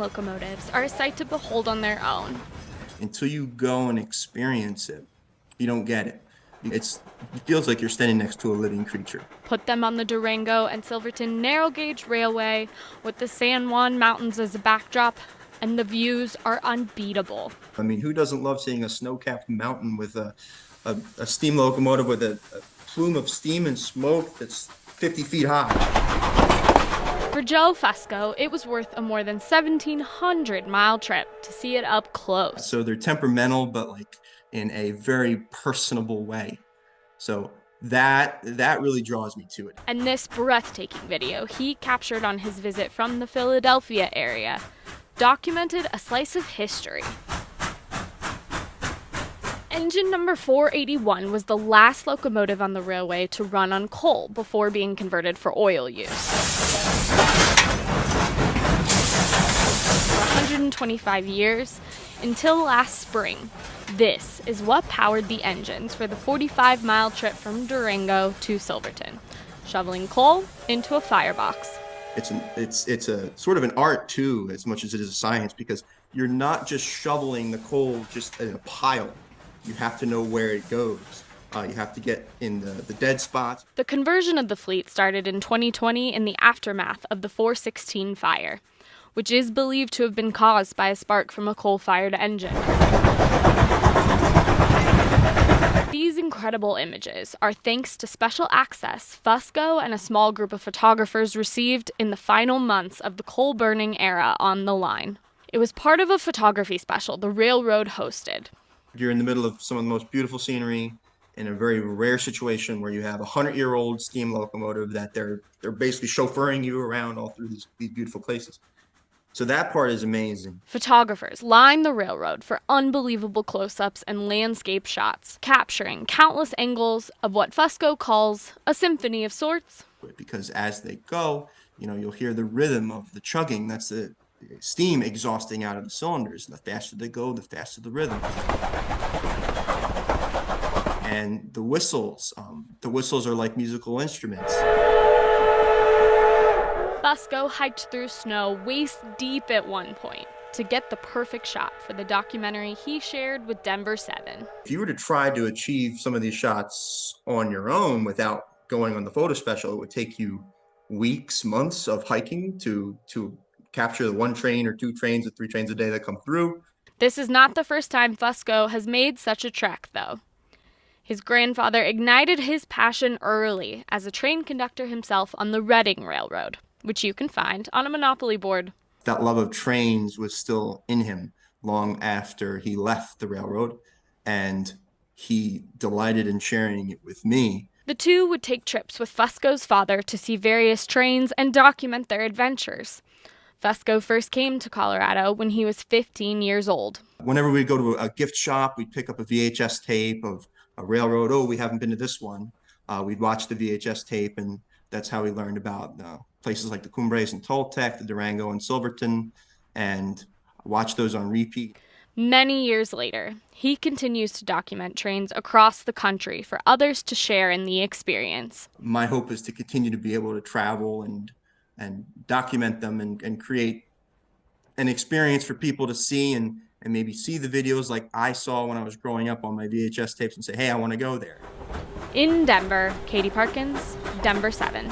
locomotives are a sight to behold on their own. Until you go and experience it, you don't get it. It feels like you're standing next to a living creature. Put them on the Durango and Silverton narrow gauge railway with the San Juan Mountains as a backdrop, and the views are unbeatable. I mean, who doesn't love seeing a snow-capped mountain with a steam locomotive with a plume of steam and smoke that's 50 feet high? For Joe Fusco, it was worth a more than 1,700-mile trip to see it up close. So they're temperamental, but like in a very personable way. So that really draws me to it. And this breathtaking video he captured on his visit from the Philadelphia area documented a slice of history. Engine number 481 was the last locomotive on the railway to run on coal before being converted for oil use. For 125 years, until last spring, this is what powered the engines for the 45-mile trip from Durango to Silverton, shoveling coal into a firebox. It's a sort of an art too, as much as it is a science, because you're not just shoveling the coal just in a pile. You have to know where it goes. You have to get in the dead spots. The conversion of the fleet started in 2020 in the aftermath of the 416 fire, which is believed to have been caused by a spark from a coal-fired engine. These incredible images are thanks to special access Fusco and a small group of photographers received in the final months of the coal-burning era on the line. It was part of a photography special the railroad hosted. You're in the middle of some of the most beautiful scenery in a very rare situation where you have a 100-year-old steam locomotive that they're basically chauffeuring you around all through these beautiful places. So that part is amazing. Photographers line the railroad for unbelievable close-ups and landscape shots, capturing countless angles of what Fusco calls a symphony of sorts. Because as they go, you'll hear the rhythm of the chugging. That's the steam exhausting out of the cylinders. The faster they go, the faster the rhythm. And the whistles are like musical instruments. Fusco hiked through snow waist deep at one point to get the perfect shot for the documentary he shared with Denver 7. If you were to try to achieve some of these shots on your own without going on the photo special, it would take you weeks, months of hiking to capture the one train or two trains or three trains a day that come through. This is not the first time Fusco has made such a trek, though. His grandfather ignited his passion early as a train conductor himself on the Reading Railroad, which you can find on a Monopoly board. That love of trains was still in him long after he left the railroad, and he delighted in sharing it with me. The two would take trips with Fusco's father to see various trains and document their adventures. Fusco first came to Colorado when he was 15 years old. Whenever we'd go to a gift shop, we'd pick up a VHS tape of a railroad. Oh, we haven't been to this one. We'd watch the VHS tape, and that's how we learned about places like the Cumbres and Toltec, the Durango and Silverton, and watch those on repeat. Many years later, he continues to document trains across the country for others to share in the experience. My hope is to continue to be able to travel and document them and create an experience for people to see and maybe see the videos like I saw when I was growing up on my VHS tapes and say, hey, I want to go there. In Denver, Katie Parkins, Denver 7.